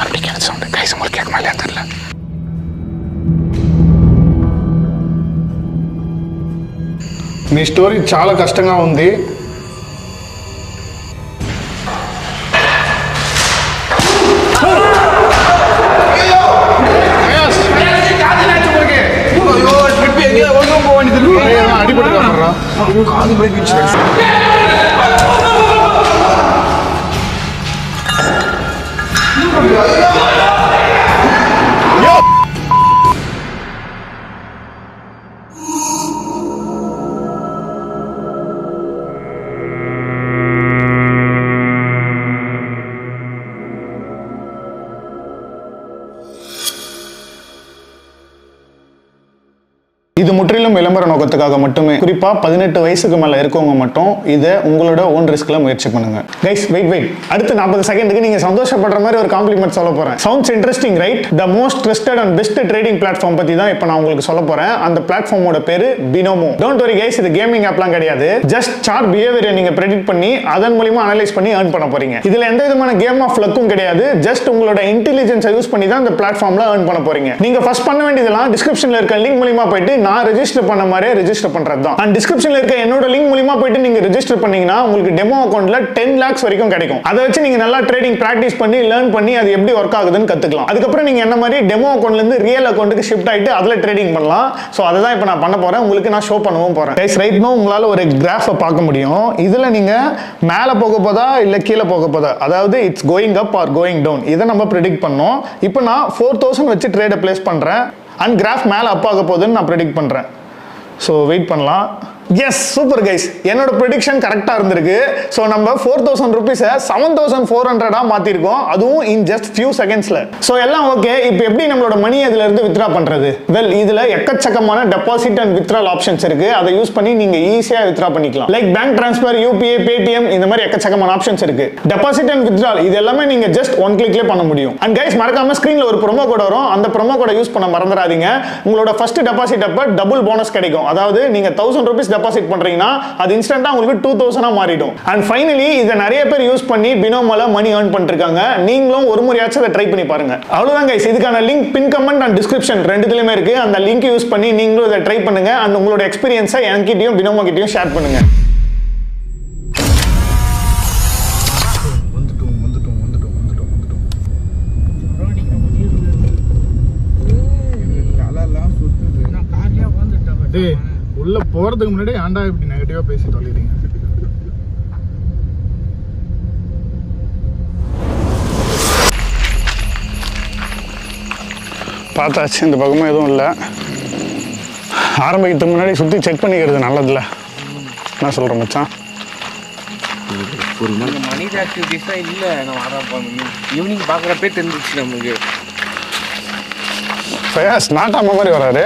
மறுபடியும் sound guys உங்களுக்கு கேட்க மாதிரியா தெரியல. మీ స్టోరీ చాలా కష్టంగా ఉంది. இது முற்றிலும் விளம்பர நோக்கத்துக்காக மட்டுமே. குறிப்பா 18 வயசுக்கு மேல இருக்கவங்க மட்டும் இதை உங்களோட ஓன் ரிஸ்க்ல முயற்சி பண்ணுங்க. கைஸ் வெயிட் அடுத்து 40 செகண்டுக்கு நீங்க சந்தோஷப்படுற மாதிரி ஒரு காம்ப்ளிமெண்ட் சொல்ல போறேன். Sounds interesting right? The most trusted and best trading platform பத்தி தான் இப்போ நான் உங்களுக்கு சொல்ல போறேன். அந்த பிளாட்ஃபார்மோட பேரு பினோமோ. டோன்ட் வரி கைஸ், இது கேமிங் ஆப்லாம் கிடையாது. ஜஸ்ட் சார்ட் பிஹேவியரை நீங்க பிரெடிக்ட் பண்ணி அதன் மூலமா அனலைஸ் பண்ணி earn பண்ண போறீங்க. இதுல எந்த விதமான கேம் ஆஃப் லக்கும் கிடையாது. ஜஸ்ட் உங்களோட இன்டெலிஜென்ஸை யூஸ் பண்ணி தான் இந்த பிளாட்ஃபார்ம்ல earn பண்ண போறீங்க. நீங்க ஃபர்ஸ்ட் பண்ண வேண்டியதெல்லாம் டிஸ்கிரிப்ஷன்ல இருக்க லிங்க் மூலமா போயிட்டு நான் ரெஜிஸ்டர் பண்ண மாதிரி ரெஜிஸ்டர் பண்றது தான். அண்ட் டிஸ்கிரிப்ஷன்ல இருக்க என்னோட லிங்க் மூலமா போயிட்டு நீங்க ரெஜிஸ்டர் பண்ணீங்கன்னா உங்களுக்கு டெமோ அக்கவுண்ட்ல 10 lakhs வரைக்கும் கிடைக்கும். அதை வச்சு நீங்க நல்லா ட்ரேடிங் பிராக்டிஸ் பண்ணி லேர்ன் பண்ணி அது எப்படி ஒர்க் ஆகுதுன்னு கத்துக்கலாம். அதுக்கப்புறம் நீங்க என்ன மாதிரி டெமோ அக்கவுண்ட்ல இருந்து ரியல் அக்கவுண்ட்டுக்கு ஷிஃப்ட் ஆயிட்டு அதுல ட்ரேடிங் பண்ணலாம். சோ அதை தான் இப்போ நான் பண்ண போறேன். உங்களுக்கு நான் ஷோ பண்ணவும் போறேன். கைஸ் ரைட் நோ உங்களால ஒரு கிராஃபை பார்க்க முடியும். இதுல நீங்க மேல போக போதா இல்ல கீழே போக போதா, அதாவது it's going up or going down, இதை நம்ம ப்ரெடிக்ட் பண்ணோம். இப்போ நான் 4000 வச்சு ட்ரேடை பிளேஸ் பண்றேன். அண்ட் கிராஃப் மேல அப் ஆக போகுதுன்னு நான் ப்ரெடிக்ட் பண்றேன். ஸோ வெயிட் பண்ணலாம். எஸ் சூப்பர் கைஸ், என்னோட ப்ரெடிக்ஷன் கரெக்டாக இருந்திருக்கு. ஸோ நம்ம 4000 rupees 7400 மாற்றிருக்கோம், அதுவும் இன் ஜஸ்ட் ஃபியூ செகண்ட்ஸில். ஸோ எல்லாம் ஓகே. இப்போ எப்படி நம்மளோட மணி அதில் இருந்து வித்ரா பண்ணுறது? வெல், இதில் எக்கச்சக்கமான டெபாசிட் அண்ட் வித்ரால் ஆப்ஷன்ஸ் இருக்கு. அதை யூஸ் பண்ணி நீங்கள் ஈஸியாக வித்ரா பண்ணிக்கலாம். Like bank transfer, UPI, Paytm, இந்த மாதிரி எக்கச்சக்கமான ஆப்ஷன்ஸ் இருக்கு. டெபாசிட் அண்ட் வித்ரால் இது எல்லாமே நீங்கள் ஜஸ்ட் ஒன் கிளிக்லேயே பண்ண முடியும். அண்ட் கைஸ் மறக்காம ஸ்க்ரீனில் ஒரு ப்ரோமோ கோட் வரும். அந்த ப்ரோமோ கோடை யூஸ் பண்ண மறந்துடாதீங்க. உங்களோட ஃபர்ஸ்ட் டெபாசிட் அப்போ டபுள் போனஸ் கிடைக்கும். அதாவது நீங்கள் 1000 rupees டெபாசிட் பண்றீங்கன்னா அது இன்ஸ்டன்ட்டா உங்களுக்கு 2000 மாறிடும். அண்ட் ஃபைனலி இத நிறைய பேர் யூஸ் பண்ணி பினோமோல மணி earn பண்ணிட்டு இருக்காங்க. நீங்களும் ஒரு முறையாச்சும் அதை ட்ரை பண்ணி பாருங்க. அவ்வளவுதான் கைஸ், இதுக்கான link pin comment and description ரெண்டுலயுமே இருக்கு. அந்த லிங்க் யூஸ் பண்ணி நீங்களும் இதை ட்ரை பண்ணுங்க. அண்ட் உங்களோட எக்ஸ்பீரியன்ஸை என்கிட்டயும் பினோமோ கிட்டயும் ஷேர் பண்ணுங்க. உள்ள போறதுக்கு முன்னாடி ஆண்டா இப்படி நெகட்டிவா பேசி தொலைறீங்க. பார்த்தாச்சு, இந்த பக்கமும் எதுவும் இல்லை. ஆரம்பிக்கிறதுக்கு முன்னாடி சுற்றி செக் பண்ணிக்கிறது நல்லதில்ல. என்ன சொல்கிறேன் மச்சான்? ஒரு மனித ஆக்டிவிட்டிஸாக இல்லை. நம்ம ஈவினிங் பார்க்குறப்பே தெரிஞ்சிச்சு நமக்கு. ஃபயாஸ் நாட்டாம மாதிரி வராரு.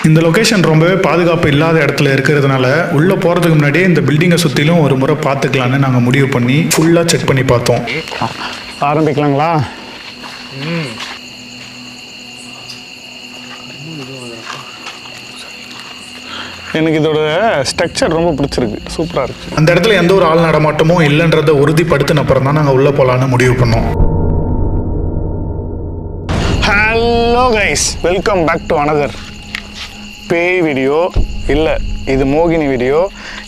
இந்த லொகேஷன் ரொம்பவே பாதுகாப்பு இல்லாத இடத்துல இருக்கிறதுனால உள்ள போறதுக்கு முன்னாடியே இந்த பில்டிங்கை சுத்திலும் ஒரு முறை பார்த்துக்கலான்னு நாங்கள் முடிவு பண்ணி ஃபுல்லா செக் பண்ணி பார்த்தோம். ஆரம்பிக்கலாங்களா? எனக்கு இதோட ஸ்ட்ரக்சர் ரொம்ப பிடிச்சிருக்கு, சூப்பராக இருக்கு. அந்த இடத்துல எந்த ஒரு ஆள் நடமாட்டமும் இல்லைன்றதை உறுதிப்படுத்தின அப்புறம் தான் நாங்கள் உள்ளே போகலான்னு முடிவு பண்ணோம். Hello guys, welcome back to another பேய் வீடியோ. இல்லை, இது மோகினி வீடியோ.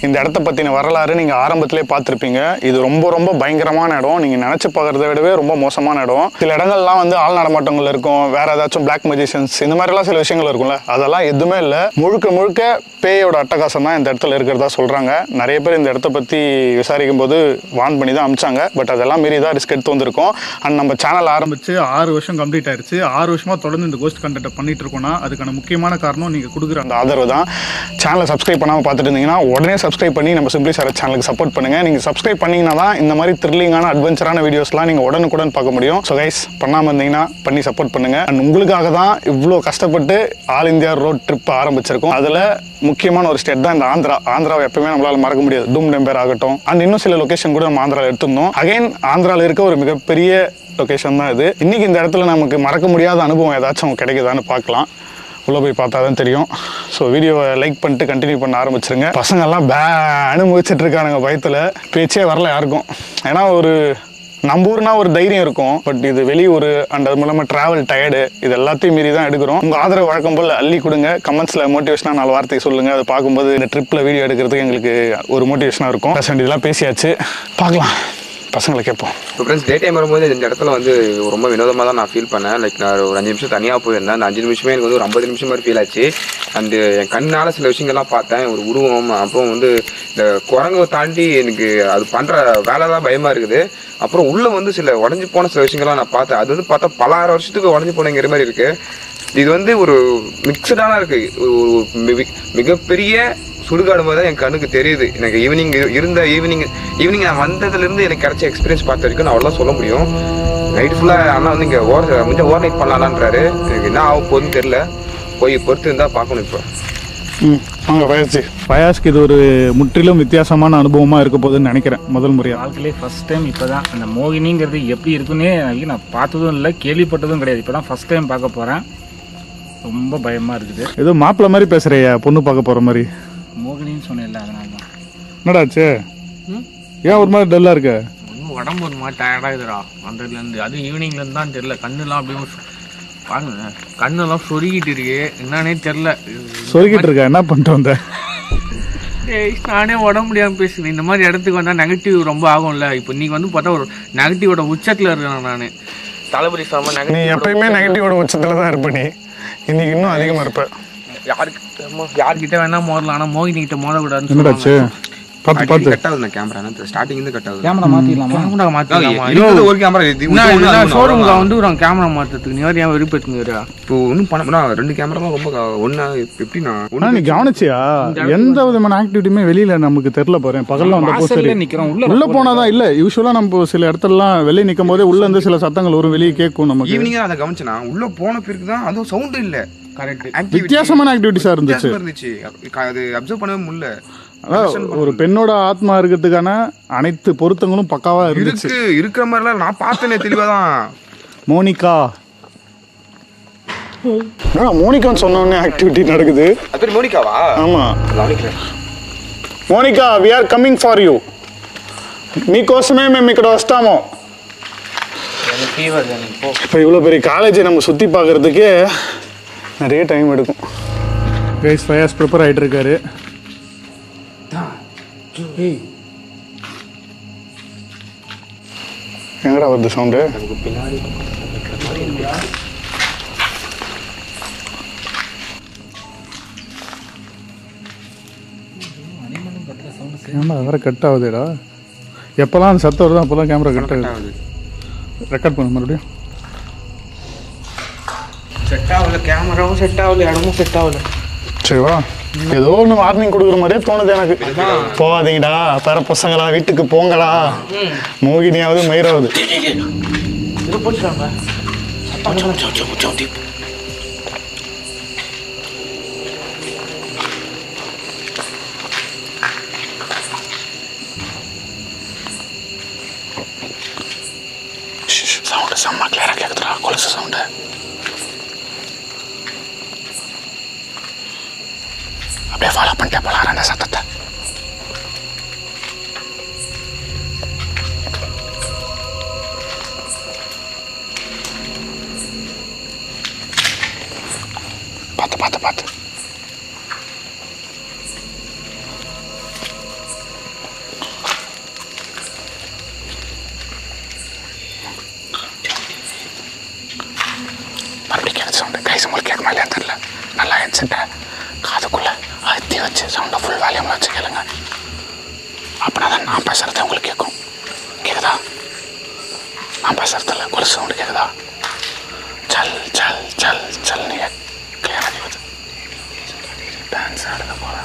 இந்த இடத்த பற்றின வரலாறு நீங்கள் ஆரம்பத்திலே பார்த்துருப்பீங்க. இது ரொம்ப ரொம்ப பயங்கரமான இடம். நீங்கள் நினச்சி பார்க்குறத விடவே ரொம்ப மோசமான இடம். சில இடங்கள்லாம் வந்து ஆள் நடமாட்டங்கள் இருக்கும், வேறு ஏதாச்சும் பிளாக் மெஜிஷியன்ஸ், இந்த மாதிரிலாம் சில விஷயங்கள் இருக்கும்ல, அதெல்லாம் எதுவுமே இல்லை. முழுக்க முழுக்க பேயோட அட்டகாசம் தான் இந்த இடத்துல இருக்கிறதா சொல்கிறாங்க. நிறைய பேர் இந்த இடத்த பற்றி விசாரிக்கும் போது வான் பண்ணி தான் அமிச்சாங்க. பட் அதெல்லாம் மீறி தான் ரிஸ்க் எடுத்து வந்திருக்கோம். அண்ட் நம்ம சேனல் ஆரம்பித்து 6 வருஷம் கம்ப்ளீட் ஆயிடுச்சு. 6 வருஷமாக தொடர்ந்து இந்த கோஸ்ட் கண்டென்ட்டை பண்ணிட்டு இருக்கோம்னா அதுக்கான முக்கியமான காரணம் நீங்கள் கொடுக்குற அந்த ஆதரவு தான். சேனலை சப்ஸ்கிரைப் பண்ணாமல் பார்த்துட்டு இருந்தீங்கன்னா உடனே சப்ஸ்கிரைப் பண்ணி நம்ம சிம்பிளி சார் சேனலுக்கு சப்போர்ட் பண்ணுங்கள். நீங்கள் சப்ஸ்கிரைப் பண்ணிங்கன்னா தான் இந்த மாதிரி த்ரில்லிங்கான அட்வென்ச்சரான வீடியோஸ்லாம் நீங்கள் உடனுக்குடன் பார்க்க முடியும். ஸோ கைஸ், பண்ணாமல் இருந்தீங்கன்னா பண்ணி சப்போர்ட் பண்ணுங்கள். அண்ட் உங்களுக்காக தான் இவ்வளோ கஷ்டப்பட்டு ஆல் இந்தியா ரோட் ட்ரிப் ஆரம்பிச்சிருக்கோம். அதில் முக்கியமான ஒரு ஸ்டேட் தான் இந்த ஆந்திராவை எப்பவுமே நம்மளால மறக்க முடியாது. டூம் டெம்பேர் ஆகட்டும், அண்ட் இன்னும் சில லொகேஷன் கூட நம்ம ஆந்திராவில் எடுத்திருந்தோம். அகைன் ஆந்திராவில் இருக்க ஒரு மிகப்பெரிய லொகேஷன் தான் இது. இன்னைக்கு இந்த இடத்துல நமக்கு மறக்க முடியாத அனுபவம் ஏதாச்சும் கிடைக்குதான்னு பார்க்கலாம். உள்ளே போய் பார்த்தா தான் தெரியும். ஸோ வீடியோவை லைக் பண்ணிட்டு கண்டினியூ பண்ண ஆரம்பிச்சிருங்க. பசங்கள்லாம் பேனு முடிச்சிட்டு இருக்கானுங்க பயத்தில், பேச்சே வரல யாருக்கும். ஏன்னா ஒரு நம்ம ஊர்னா ஒரு தைரியம் இருக்கும், பட் இது வெளியூர் அண்ட் அது மூலமாக ட்ராவல் டயர்டு, இது எல்லாத்தையும் மீறி தான் எடுக்கிறோம். உங்கள் ஆதரவு வழக்கம் போல் அள்ளி கொடுங்க. கமெண்ட்ஸில் மோட்டிவேஷனாக 4 வார்த்தை சொல்லுங்கள். அதை பார்க்கும்போது இந்த ட்ரிப்பில் வீடியோ எடுக்கிறதுக்கு எங்களுக்கு ஒரு மோட்டிவேஷனாக இருக்கும். இதெல்லாம் பேசியாச்சு, பார்க்கலாம், பசங்களை கேட்போம். இப்போ ஃப்ரெண்ட்ஸ் டே டைம் வரும்போது இந்த இடத்துல வந்து ரொம்ப வினோதமாக தான் நான் ஃபீல் பண்ணேன். லைக் நான் ஒரு 5 நிமிஷம் தனியாக போயிருந்தேன். அந்த 5 நிமிஷமே எனக்கு வந்து ஒரு 50 நிமிஷம் மாதிரி ஃபீல் ஆச்சு. அண்டு என் கண்ணால் சில விஷயங்கள்லாம் பார்த்தேன். ஒரு உருவம், அப்புறம் வந்து இந்த குரங்கை தாண்டி எனக்கு அது பண்ணுற வேலை தான் பயமாக இருக்குது. அப்புறம் உள்ளே வந்து சில உடஞ்சி போன சில விஷயங்கள்லாம் நான் பார்த்தேன். அது வந்து பார்த்தா பல 1000 வருஷத்துக்கு உடஞ்சி போனங்கிற மாதிரி இருக்குது. இது வந்து ஒரு மிக்சடான இருக்குது. மிகப்பெரிய சுடுகாடு மாதிரி தான் என் கண்ணுக்கு தெரியுது. எனக்கு ஈவினிங் நான் வந்ததுலேருந்து எனக்கு கிடைச்ச எக்ஸ்பீரியன்ஸ் பார்த்த வரைக்கும் நான் அவ்வளோதான் சொல்ல முடியும். நைட் ஃபுல்லாக அண்ணா வந்து இங்கே கொஞ்சம் ஓவர் நைட் பண்ணலான்றாரு. எனக்கு என்ன ஆக போகுதுன்னு தெரில, போய் பொறுத்து இருந்தால் பார்க்கணும். இப்போ ஃபயாஸ்க்கு இது ஒரு முற்றிலும் வித்தியாசமான அனுபவமாக இருக்க போகுதுன்னு நினைக்கிறேன். முதல் முறையாக வாழ்க்கையிலே ஃபஸ்ட் டைம் இப்போ தான் அந்த மோகினிங்கிறது எப்படி இருக்குன்னே நான் பார்த்ததும் இல்லை, கேள்விப்பட்டதும் கிடையாது. இப்போ தான் ஃபஸ்ட் டைம் பார்க்க போகிறேன். ரொம்ப பயமாக இருக்குது. ஏதோ மாப்பிள்ள மாதிரி பேசுறியா, பொண்ணு பார்க்க போகிற மாதிரி. மோகினின்னு சொன்னேன்ல, அதனால தான். என்னடாச்சு, ஏன் ஒரு மாதிரி டல்லாக இருக்க? உடம்பு ஒரு மாதிரி டயர்டாகுதுடா வந்ததுலேருந்து. அது ஈவினிங்லேருந்து தான் தெரில. கண்ணுலாம் அப்படியே பாருங்க, கண்ணெல்லாம் சொருகிட்டு இருக்கு, என்னன்னே தெரில. சொருகிட்டு இருக்க, என்ன பண்ணிட்டு வந்த? நானே உடம்பு முடியாமல் பேசுகிறேன். இந்த மாதிரி இடத்துக்கு வந்தால் நெகட்டிவ் ரொம்ப ஆகும்ல. இப்போ இன்னைக்கு வந்து பார்த்தா ஒரு நெகட்டிவோட உச்சத்தில் இருக்கேன் நான். தளபதி சாம நீ எப்பயுமே நெகட்டிவோட உச்சத்தில் தான் இருப்ப. நீ இன்னைக்கு இன்னும் அதிகமாக இருப்ப. யார்கிட்ட வேணா மோதலாம், ஆனால் மோகினி கிட்ட மோதக்கூடாதுன்னு. என்னடாச்சு? பார்த்து பார்த்து கட் ஆகுது கேமரா, ஸ்டார்டிங் இருந்து கட் ஆகுது. கேமரா மாற்றிடலாமா? கேமரா மாற்றிடலாமா? ஒரு கேமரா ஷோரூம்ல வந்து ஒரு கேமரா மாற்றத்துக்கு நீ ஏன் விருப்பத்துக்கு இப்போ ஒன்றும் பண்ண 2 கேமராலாம் ரொம்ப ஒன்றா எப்படின்னா நீ கவனிச்சியா? எந்த விதமான ஆக்டிவிட்டியுமே வெளியில நமக்கு தெரியல. போறேன் பகல்ல வந்தப்போ சரி நிற்கிறோம். உள்ள போனாதான் இல்ல. யூஸ்வலா நம்ம சில இடத்துலலாம் வெளியே நிற்கும் போதே உள்ள இருந்து சில சத்தங்கள் வரும், வெளியே கேட்கும் நமக்கு. ஈவினிங் அதை கவனிச்சேனா உள்ள போன பிறகு தான் அதுவும் சவுண்ட் இல்ல. கரெக்ட், வித்தியாசமான ஆக்டிவிட்டிஸா இருந்துச்சு. அது அப்சர்வ் பண்ணவே முடியல. ஒரு பெண்ணோட ஆத்மா இருக்கிறதுக்கான அனைத்து பொருத்தங்களும் பக்காவா இருந்துச்சு. இருக்கிற மாதிரிலாம் நான் பார்த்தேனே தெளிவாதான். மோனிகா மோனிகான்னு சொன்னோடனே ஆக்டிவிட்டி நடக்குது. அது பேர் மோனிகாவா? ஆமா, Monika we are coming for you. మీకోసమే మేము ఇక్కడ వస్తాము. இப்போ இவ்வளோ பெரிய காலேஜை நம்ம சுற்றி பார்க்கறதுக்கே நிறைய டைம் எடுக்கும். கைஸ் ஃபயாஸ் ப்ரிப்பேர் ஆகிட்டு இருக்காரு. எங்கடா வருது சவுண்டு? கேமரா வேற கட் ஆகுதுடா. எப்போல்லாம் அந்த சத்தம் வருதோ அப்போல்லாம் கேமரா கட் ஆகுது. ரெக்கார்ட் பண்ண மறுபடியும் செட் ஆகல. கேமராவும் செட் ஆகல, இடமும் செட் ஆகல. சரிவா, ஏதோ ஒன்று வார்னிங் கொடுக்குற மாதிரியே தோணுது எனக்கு. போகாதீங்கடா பேர பசங்களா, வீட்டுக்கு போங்கடா. மோகினியாவது மயிராவது இது போட்டுறாங்க. சவுண்டு செம்ம கிளியராக கேட்குதுடா, கொலுசு சவுண்டு. அப்படியே ஃபாலோ பண்ணிட்டே போகலாம் அந்த சத்தத்தை. பார்த்து பார்த்து பார்த்து. மறுபடியும் கேட்குது சவுண்டு. கைஸ் உங்களுக்கு கேட்குமா இல்லையா தெரியல. நல்லா ஹெட்செட்டை காதுக்குள்ளே அழுத்தி வச்சு சவுண்டை ஃபுல் வால்யூமில் வச்சு கேளுங்க. அப்படின்னா தான் நான் பேசுகிறது உங்களுக்கு கேட்கும். கேட்குதா? நான் பேசுறதில்ல, கொலுசு சவுண்டு கேட்குதா? சல் சல் சல் சல் நீங்கள் கிளியராக கேட்குது. டான்ஸ் ஆடுது போல.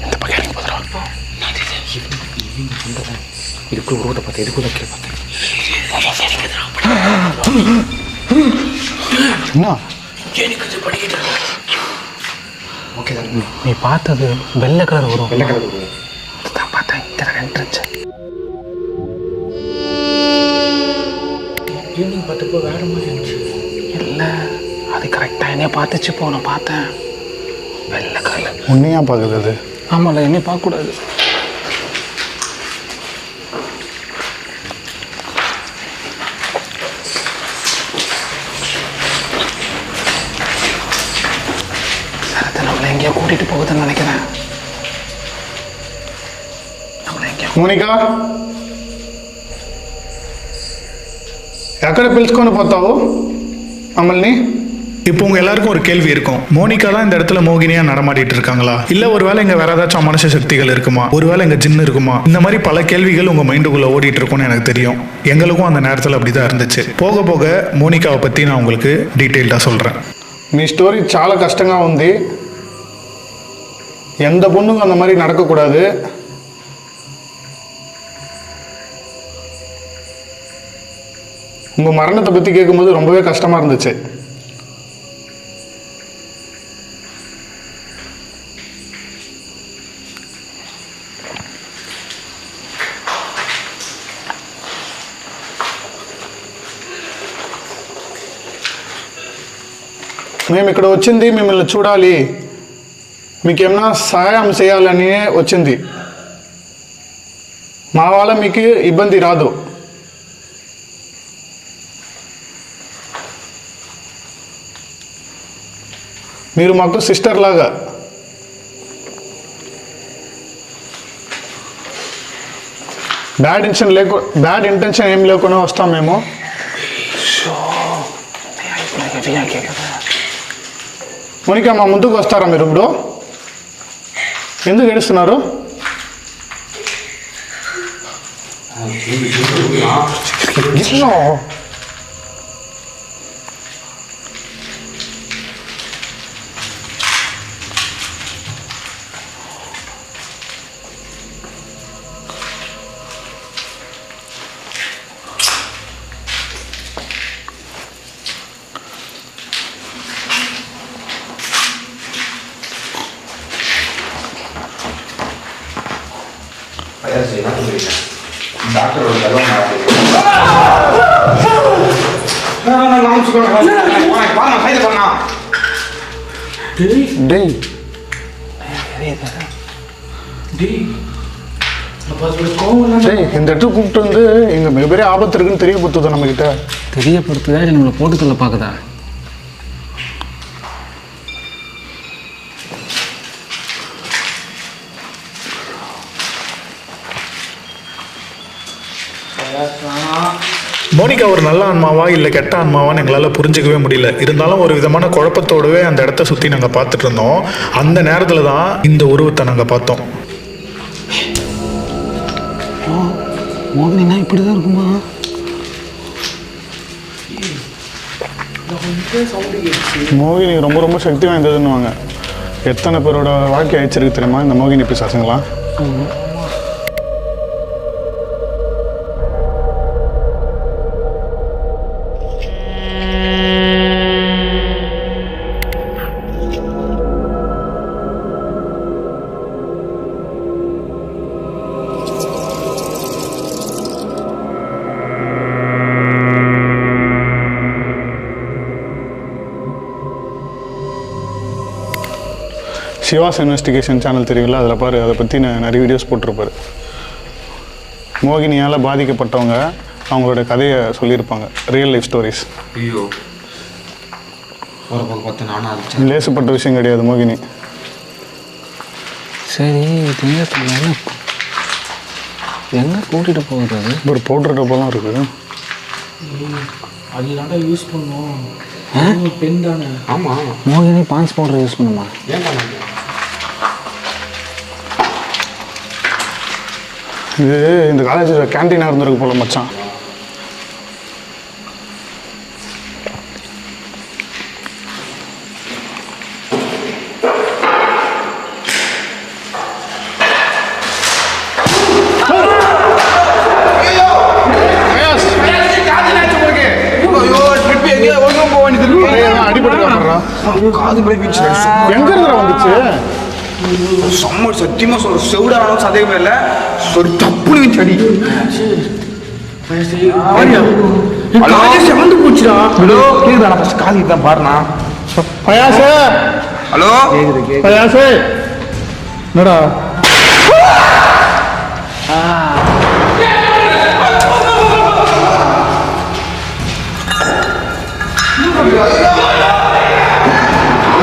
இந்த பக்கம் இறங்கி போதுரா. இதுக்குள்ள உருவத்தை பார்த்து எதுக்குள்ள கீழே பார்த்தேன். என்ன ஓகே தான். நீ பார்த்தது வெள்ளை கலர் வரும். வெள்ளை கலர் வரும். அதுதான் பார்த்தேன். இங்கே என்ட்ரன்ஸ். ஈவினிங் பார்த்தப்போ வேற மாதிரி இருந்துச்சு. இல்லை, அது கரெக்டாக என்னைய பார்த்துச்சு போ, நான் பார்த்தேன். வெள்ளை கால உன்னையா பார்க்குது அது? ஆமாம்ல, என்னைய பார்க்கக்கூடாது. சரத்தை நம்மளை எங்கேயோ கூட்டிகிட்டு போகுதுன்னு நினைக்கிறேன். మోనికా ఎక్కడ పిలుచుకొని పోతావు మమ్మల్ని? இப்போ உங்க எல்லாருக்கும் ஒரு கேள்வி இருக்கும், மோனிகா தான் இந்த இடத்துல மோகினியா நடமாடிட்டு இருக்காங்களா, இல்ல ஒருவேளை இங்க வேற ஏதாச்சும் மனுஷ சக்திகள் இருக்குமா, ஒருவேளை இங்க ஜின்னு இருக்குமா? இந்த மாதிரி பல கேள்விகள் உங்க மைண்டுக்குள்ள ஓடிட்டு இருக்கும்னு எனக்கு தெரியும். எங்களுக்கும் அந்த நேரத்தில் அப்படிதான் இருந்துச்சு. போக போக மோனிகாவை பத்தி நான் உங்களுக்கு డీటెయిల్గా சொல்றேன். మీ స్టోరీ చాలా కష్టంగా ఉంది. எந்த பொண்ணுக்கும் அந்த மாதிரி நடக்கக்கூடாது. உங்கள் மரணத்தை பற்றி கேட்கும்போது ரொம்பவே கஷ்டமாக இருந்துச்சு. మేము ఇక్కడ వచ్చింది మిమ్మల్ని చూడాలి, మీకు ఏమైనా సహాయం చేయాలని వచ్చింది. మా వాళ్ళ మీకు ఇబ్బంది రాదు. మీరు మాకు సిస్టర్ లాగా. బ్యాడ్ ఇంటెన్షన్ ఏం లేకుండా వస్తాం మేము. మోనికా మా ముందుకు వస్తారా మీరు? ఇప్పుడు ఎందుకు ఏడుస్తున్నారు? இந்த இடத்துக்கு கூப்பிட்டு வந்து இங்க மிகப்பெரிய ஆபத்து இருக்குன்னு தெரியப்படுத்துது நம்ம கிட்ட. தெரியப்படுத்துதா இல்லை நம்மளை போட்டுக்கொள்ள பார்க்குதா? மோனிகா ஒரு நல்ல ஆன்மாவா இல்லை கெட்ட ஆன்மாவான்னு எங்களால் புரிஞ்சிக்கவே முடியல. இருந்தாலும் ஒரு விதமான குழப்பத்தோடவே அந்த இடத்த சுற்றி நாங்கள் பார்த்துட்டு இருந்தோம். அந்த நேரத்தில் தான் இந்த உருவத்தை நாங்கள் பார்த்தோம். மோகினா இப்படி தான் இருக்குமா? மோகினி ரொம்ப ரொம்ப சக்தி வாய்ந்ததுன்னுவாங்க. எத்தனை பேரோட வாழ்க்கை அழிச்சிருக்கு தெரியுமா இந்த மோகினி பிசாசுங்களா? சிவாஸ் இன்வெஸ்டிகேஷன் சேனல் தெரியுங்களா? அதில் பாரு, அதை பற்றி நிறைய வீடியோஸ் போட்டிருப்பாரு. மோகினியால் பாதிக்கப்பட்டவங்க அவங்களோட கதையை சொல்லியிருப்பாங்க, ரியல் லைஃப் ஸ்டோரிஸ். ஐயோ, ஒரு பக்கம் பார்த்து நானும் லேசுப்பட்ட விஷயம் கிடையாது மோகினி. சரி, எங்கே கூட்டிகிட்டு போகுது? அது ஒரு பவுடர் டப்பாலாம் இருக்குது. அது யூஸ் பண்ணுவோம். பெண் தானே? ஆமாம், மோகினி பான்ஸ் பவுடர் யூஸ் பண்ணுமா? ஏன் பண்ணாங்க? இது இந்த காலேஜில் கேன்டீனாக இருந்திருக்கு போல மச்சான். எங்க இருந்தா வந்துச்சு? செம்ம சத்தியமா சொல்ற, செவிடானாலும் சந்தேகமே இல்லை, ஒரு தப்புனு வச்சு அடி. செவந்து போச்சுடா. காலி தான் பாருண்ணா. பயாசு ஹலோ பயாசு என்னடா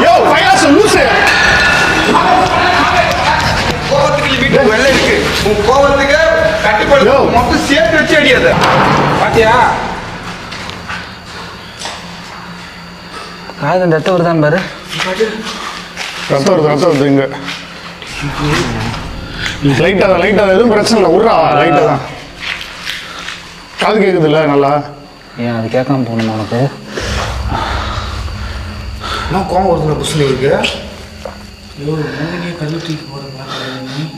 யோ பயாசு லூசு கோவத்துக்கு வீட்டுக்கு வெள்ளை இருக்கு உன் கோவத்துக்கு கட்டுப்பாடு மொத்தம் சேர்த்து வச்சு அடியாது பாத்தியா காது ரத்தம் வருதான் பாரு. ரத்தம் வருது இங்க லைட்டா எதுவும் பிரச்சனை இல்லை விட்றா லைட்டா தான் காது கேக்குதுல்ல நல்லா ஏன் அது கேட்காம போகணுமா உனக்கு? நான் கோவம் வருது புஷ்ணி இருக்கு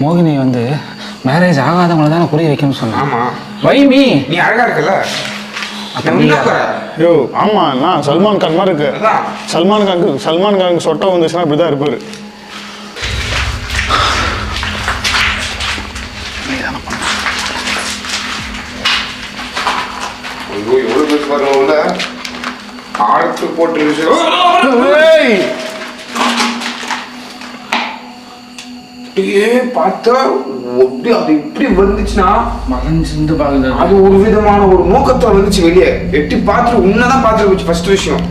மோகினி வந்து மேரேஜ் ஆகாதவங்களை தானே புரிய வைக்கணும்னு சொன்னான். ஆமா வைமி நீ அழகா இருக்கல யோ ஆமா நான் சல்மான் கான் மாதிரி இருக்கு சல்மான் கானுக்கு சொட்டை வந்துச்சுன்னா இப்படிதான் இருப்பாரு. எவ்வளவு பேர் வரல ஆழத்து போட்டு பார்த்தா அது இப்படி வந்துச்சுன்னா மகன் பாக்குது. அது ஒரு விதமான ஒரு நோக்கத்தோட வந்துச்சு வெளியே எட்டி பார்த்துட்டு உன்னதான் பார்த்துட்டு போச்சு ஃபர்ஸ்ட் விஷயம்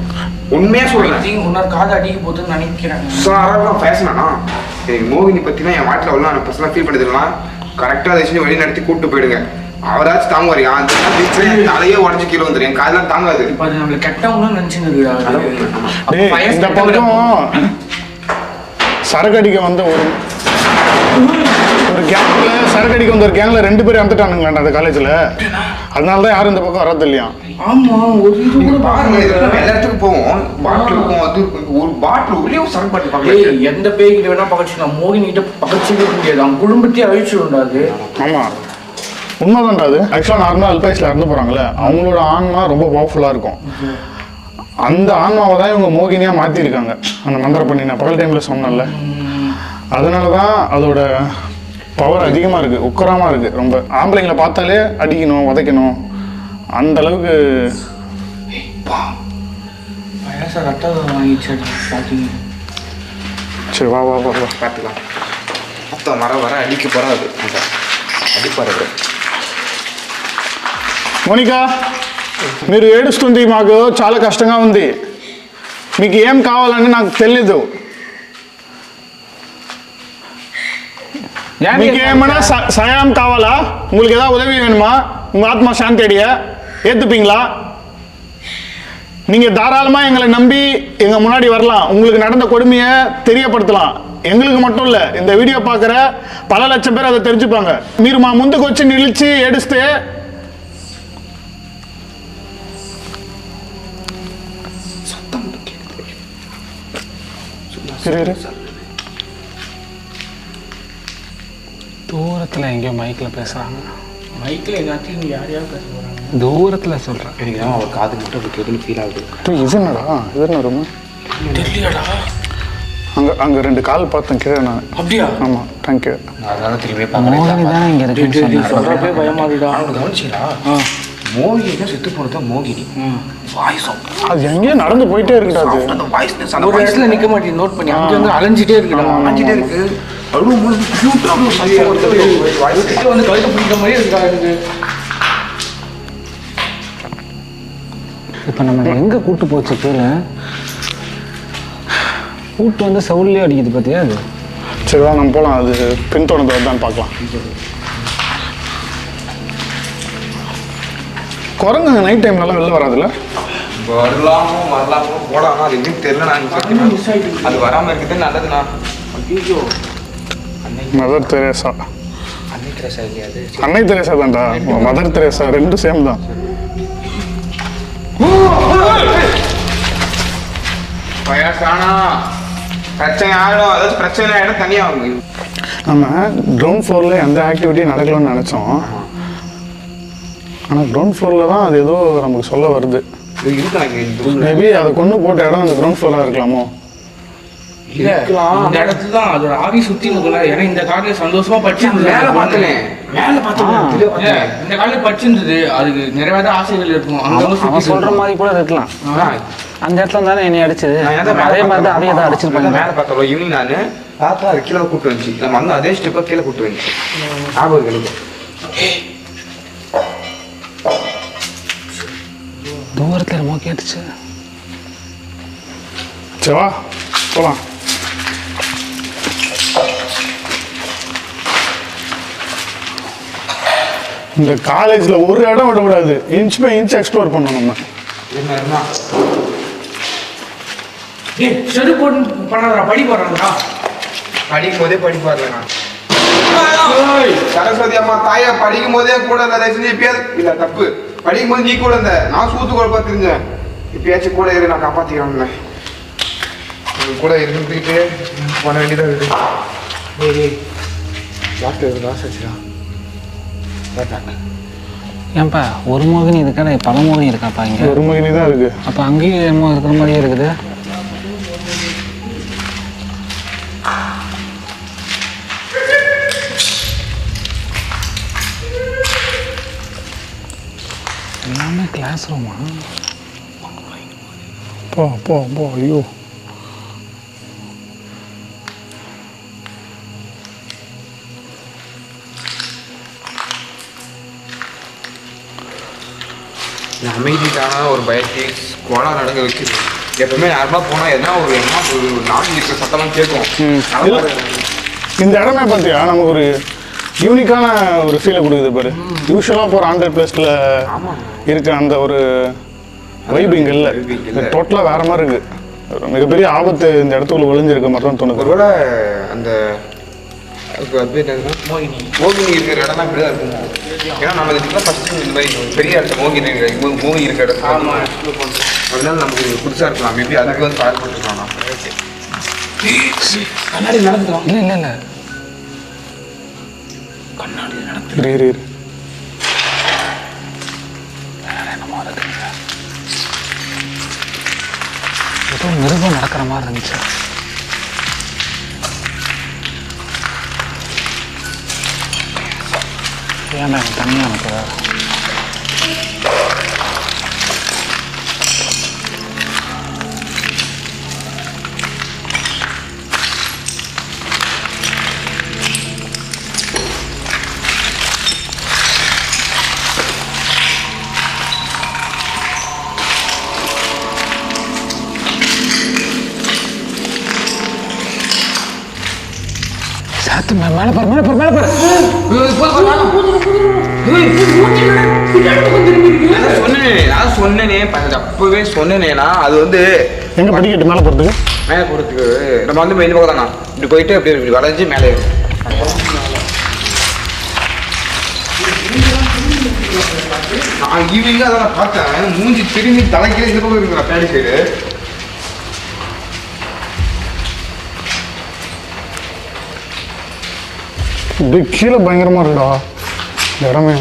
உண்மையா சொல்றேன் உன்னோட காது அடிக்க போகுதுன்னு நினைக்கிறேன். சாரெல்லாம் பேசினா எனக்கு மோகினி பத்தினா என் வாட்டில் அவ்வளோ நான் பர்சனலாக ஃபீல் பண்ணிக்கலாம் கரெக்டாக அதை வச்சு வழி நடத்தி கூப்பிட்டு போயிடுங்க அவராச்சும் தாங்குவார் அந்த தலையே உடஞ்சி கீழே வந்துடும் என் காதெல்லாம் தாங்காது. இப்போ அது நம்மள கெட்டவங்களும் நினைச்சுன்னு இந்த பக்கம் சரக்கு அடிக்க வந்த ஒரு கேங்ல சரக்கு அடிக்க வந்த ஒரு கேங்ல 2 பேரும் இறந்துட்டானுங்க அந்த காலேஜ்ல. அதனாலதான் யாரும் இந்த பக்கம் வர்றது இல்லையா? ஆமா ஒரு இது கூட பாருங்க எல்லா இடத்துக்கும் போவோம் பாட்டில் இருக்கும் அது ஒரு பாட்டில் உள்ளே ஒரு சரக்கு பாட்டில் பார்க்கலாம். எந்த பேய்கிட்ட வேணா பக்கச்சுக்கலாம் மோகினி கிட்ட பக்கச்சிக்கவே முடியாது. அவங்க குடும்பத்தையே அழிச்சு விடாது. ஆமா உண்மைதான்டா அது. ஆக்சுவலாக நார்மலாக அல்பாய்ஸில் இறந்து போகிறாங்களே அவங்களோட ஆன்மா ரொம்ப பவர்ஃபுல்லாக இருக்கும். அந்த ஆன்மாவை தான் இவங்க மோகினியாக மாற்றிருக்காங்க அந்த மந்திர பண்ணி நான் பகல் டைமில் சொன்னேன்ல. அதனால தான் அதோட பவர் அதிகமாக இருக்குது உக்கரமாக இருக்குது ரொம்ப. ஆம்பளைங்களை பார்த்தாலே அடிக்கணும் உதைக்கணும் அந்த அளவுக்கு. சரி வா வா வா வா பார்த்துக்கலாம் மொத்தம் வர அடிக்க போகிறாது అడిపారు మోనికా మీరు ఏడుస్తుంది మాకు చాలా కష్టంగా ఉంది మీకు ఏం కావాలని నాకు తెలీదు మీకు ఏమైనా సహాయం కావాలా உங்களுக்கு ஏதாவது உதவி வேணுமா உங்க ஆத்மா சாந்தி அடைய ஏத்துப்பீங்களா நீங்க தாராளமா எங்களை நம்பி எங்க முன்னாடி வரலாம் உங்களுக்கு நடந்த கொடுமையை தெரியப்படுத்தலாம் எங்களுக்கு மட்டும் இல்ல இந்த வீடியோ பார்க்குற பல லட்சம் பேர் அதை தெரிஞ்சுப்பாங்க మీరు మా ముందుకు వచ్చి నిలిచి ఏడిస్తే தூரத்தில் எங்கேயோ மைக்கில் பேசுகிறாங்க. மைக்கில் எல்லாத்தையும் யார் யார் பேச போகிறாங்க தூரத்தில் சொல்கிறேன். எனக்கு தான் அவர் காது மட்டும் அவருக்கு எதுன்னு ஃபீல் ஆகுது. இது என்னடா இது என்ன ரூம் தெரியலடா. அங்கே 2 கால் பார்த்தேன் கீழே நான். அப்படியா? ஆமாம் தேங்க்யூ. அதனால திரும்பி மோகினி தான் இங்கே இருக்குன்னு சொல்கிறப்பே பயமாகுதுடா. கவனிச்சிங்களா மோகினி செத்து போனது மோகினி வாய்ஸும் அது எங்கேயோ நடந்து போயிட்டே இருக்குடா அது. அந்த வாய்ஸ் ஒரு இடத்துல நிற்க மாட்டேன் நோட் பண்ணி அங்கே அலைஞ்சிட்டே இருக்குடா. அஞ்சிட்டே இருக்கு அவ்வளோ வந்து கழுத்து பிடிக்கிற மாதிரி இருக்கா எனக்கு. இப்போ நம்ம எங்கே கூட்டு போச்சு கீழே கூட்டு வந்து சவுல்லே அடிக்குது பார்த்தியா அது. சரி வா நம்ம போகலாம் அது பின்தொடர்ந்து வருதான்னு பார்க்கலாம். குரங்கு நைட் டைம்லலாம் வெளில வராதுல்ல. வரலாமோ போடாமோ அது எப்படின்னு தெரியல. நான் அது வராமல் இருக்கிறது நல்லதுண்ணா. ஐயோ மதர் தெரேசா அன்னை தெரேசா இல்லையா அது? அன்னை தெரேசா தான்டா மதர் தெரேசா 2 சேம் தான். வயசானா பிரச்சனை ஆகிடும் அதாச்சும் பிரச்சனை ஆகிடும் தனியாகும். நம்ம கிரவுண்ட் ஃப்ளோரில் எந்த ஆக்டிவிட்டியும் நடக்கலாம்னு நினச்சோம். ஆனால் கிரவுண்ட் ஃப்ளோரில் தான் அது ஏதோ நமக்கு சொல்ல வருது. மேபி அதை கொண்டு போட்ட இடம் அந்த கிரவுண்ட் ஃப்ளோராக இருக்கலாமோ? இல்ல இந்த இடத்துல தான் அதோட ஆவி சுத்தி இருக்குல்ல. ஏன்னா இந்த காலையில சந்தோஷமா படிச்சிருந்தது. மேல பார்த்தேன் இந்த காலையில படிச்சிருந்தது. அதுக்கு நிறைவேற ஆசைகள் இருக்கும். அவன் சொல்ற மாதிரி கூட இருக்கலாம். அந்த இடத்துல தானே என்னை அடிச்சது. அதே மாதிரி தான் அதையே தான் அடிச்சிருப்பாங்க. மேலே பார்த்தோம் ஈவினிங் நான் பார்த்தா அது கீழே கூப்பிட்டு வந்துச்சு. நம்ம அங்கே அதே ஸ்டெப்பாக கீழே கூப்பிட்டு வந்துச்சு. ஞாபகம் எனக்கு தூரத்தில் என்னமோ கேட்டுச்சு. சரி வா போகலாம். இந்த காலேஜில் ஒரு இடம் விடக்கூடாது. இன்ச் பை இன்ச் எக்ஸ்ப்ளோர் பண்ணணும் நம்ம. செடு போட்டு பண்ணாதா படி போடுறாங்களா? படிக்கும் போதே படிப்பாருலண்ணா. சரஸ்வதி அம்மா தாயா படிக்கும் போதே கூட செஞ்சு இப்பயாவது இல்ல தப்பு. படிக்கும் போது நீ கூட இருந்த, நான் சூத்து குழப்பா தெரிஞ்சேன். இப்பயாச்சும் கூட இரு, நான் காப்பாத்திக்கிறேன். கூட இருந்துக்கிட்டே பண்ண வேண்டியதாக இருக்குது. டாக்டர் லாஸ் ஆச்சுடா. ஏன்பா ஒரு மோகினி இருக்காடா, பல மோகினி இருக்காப்பா இங்கே? ஒரு மகினி தான் இருக்கு. அப்போ அங்கேயும் என்னமோ இருக்கிற மாதிரியே இருக்குது. எல்லாமே கிளாஸ் ரூமா? போ போ போ. ஐயோ அமைதிக்கான ஒரு பயத்தை கோலா நடக்க வைக்குது. எப்பவுமே நார்மலாக போனால் எதனா ஒரு நாள் இருக்கிற சத்தம்லாம் கேட்கும். இந்த இடமே பார்த்தியா நமக்கு ஒரு யூனிக்கான ஒரு ஃபீலை கொடுக்குது பாரு. யூஸ்வலாக போகிற 100+ இருக்க அந்த ஒரு வைப் இங்கே இல்லை. டோட்டலாக வேற மாதிரி இருக்கு. மிகப்பெரிய ஆபத்து இந்த இடத்துக்குள்ள ஒளிஞ்சிருக்க மாதிரி தான் தோணுது. ஒருவேளை அந்த மோகினி இருக்கிற இடம்லாம் இப்படிதான் இருக்கும். ஏன்னா நம்ம இதுக்குலாம் ஃபர்ஸ்ட் இந்த மாதிரி பெரிய இடத்துல மோகினி இருக்கிற இடம் அதனால நமக்கு புதுசாக இருக்கலாம். மேபி அதுக்கு வந்து கால் போட்டுருக்கலாம். கண்ணாடி நடந்துடும். இல்லை இல்லை இல்லை, கண்ணாடி நடந்து இரு ஏதோ மிருகம் நடக்கிற மாதிரி இருந்துச்சு. ஏன்னா தனியாக எனக்கு சாத்து மேலே பாரு மேலே பாரு மேலே பாரு. சொன்னேனே அப்பவே சொன்னேனேனா அது வந்து எங்கே படிக்கட்டு மேலே போகிறதுக்கு? மேலே போகிறதுக்கு நம்ம வந்து மெயின் பக்கம் தானா இப்படி போயிட்டு அப்படி இப்படி வளைஞ்சு மேலே நான் ஈவினிங்காக அதை நான் பார்த்தேன். மூஞ்சி திரும்பி தலைக்கீழே இந்த பக்கம் இருக்குறா பேடி சைடு. இப்படி கீழே பயங்கரமாக இருக்குடா இந்த இடமே.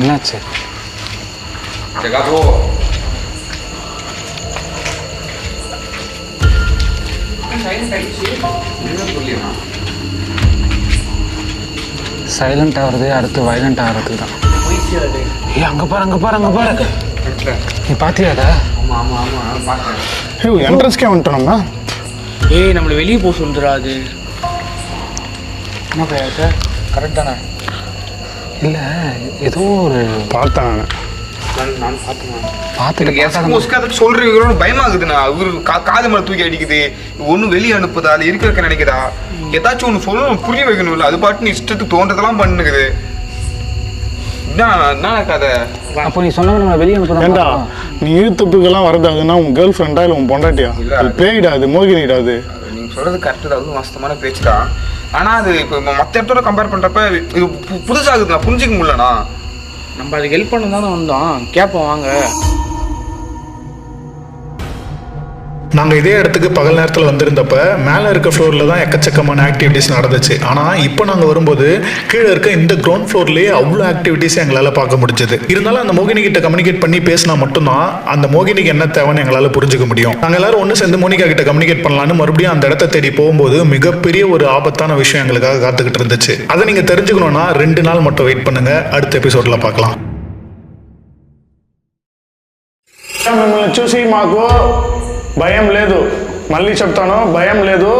என்னாச்சு? சைலண்ட் ஆகுறது அடுத்து வைலண்ட் ஆகிறதுக்கு தான். ஏய் அங்கே பாரு அங்கே பாரு அங்கே பாரு. நீ பார்த்தியாடா? ஆமாம் ஆமாம் ஆமாம் பார்த்தேன். ஏய் என்ட்ரன்ஸ்க்கே வந்துட்டோம்னா. ஏய் நம்மளை வெளியே போக சொல்லுறா. அது என்ன பையா கரெக்ட் தானே? இல்லை ஏதோ ஒரு பார்த்தேன் நான் பார்த்தேன். பார்த்துட்டு சொல்றீங்களோன்னு பயமாகுதுண்ணா. அவரு காது மேல தூக்கி அடிக்குது. ஒன்னும் வெளியே அனுப்புதா இல்லை இருக்க நினைக்குதா? ஏதாச்சும் ஒன்று சொல்லணும், புரிய வைக்கணும்ல. அது பாட்டு நீ இஷ்டத்துக்கு தோன்றதெல்லாம் பண்ணுக்குது. என்ன கதை? அப்போ நீ சொன்ன நம்ம வெளியே ஏண்டா நீ இழுத்துப்புக்கெல்லாம் வரதாதுன்னா உன் கேர்ள் ஃப்ரெண்டா இல்லை உன் பொண்டாட்டியா? அது பேயிடாது, மோகினிடாது. நீங்க சொல்கிறது கரெக்டு தான், அதுவும் வாஸ்தவமான பேச்சு தான். ஆனால் அது இப்போ மற்ற இடத்தோட கம்பேர் பண்ணுறப்ப இது புதுசாகுது, நான் புரிஞ்சிக்க முடியலண்ணா. நம்ம அதுக்கு ஹெல்ப் பண்ண தானே வந்தோம், கேட்போம் வாங்க. நாங்கள் இதே இடத்துக்கு பகல் நேரத்தில் வந்திருந்தப்ப மேலே இருக்க ஃப்ளோரில் தான் எக்கச்சக்கமான ஆக்டிவிட்டீஸ் நடந்துச்சு. ஆனால் இப்போ நாங்கள் வரும்போது கீழே இருக்க இந்த கிரவுண்ட் ஃப்ளோர்லேயே அவ்வளோ ஆக்டிவிட்டீஸ் எங்களால் பார்க்க முடிஞ்சது. இருந்தாலும் அந்த மோகினி கிட்ட கம்யூனிகேட் பண்ணி பேசினா மட்டும்தான் அந்த மோகினிக்கு என்ன தேவைன்னு எங்களால் புரிஞ்சுக்க முடியும். நாங்கள் எல்லாரும் ஒன்று சேர்ந்து மோனிகா கிட்ட கம்யூனிகேட் பண்ணலான்னு மறுபடியும் அந்த இடத்த தேடி போகும்போது மிகப்பெரிய ஒரு ஆபத்தான விஷயம் எங்களுக்காக காத்துக்கிட்டு இருந்துச்சு. அதை நீங்கள் தெரிஞ்சுக்கணும்னா 2 நாள் மட்டும் வெயிட் பண்ணுங்க, அடுத்த எபிசோடில் பார்க்கலாம். మిమ్మల్ని చూసి మాకు భయం లేదు, మళ్ళీ చెప్తాను, భయం లేదు.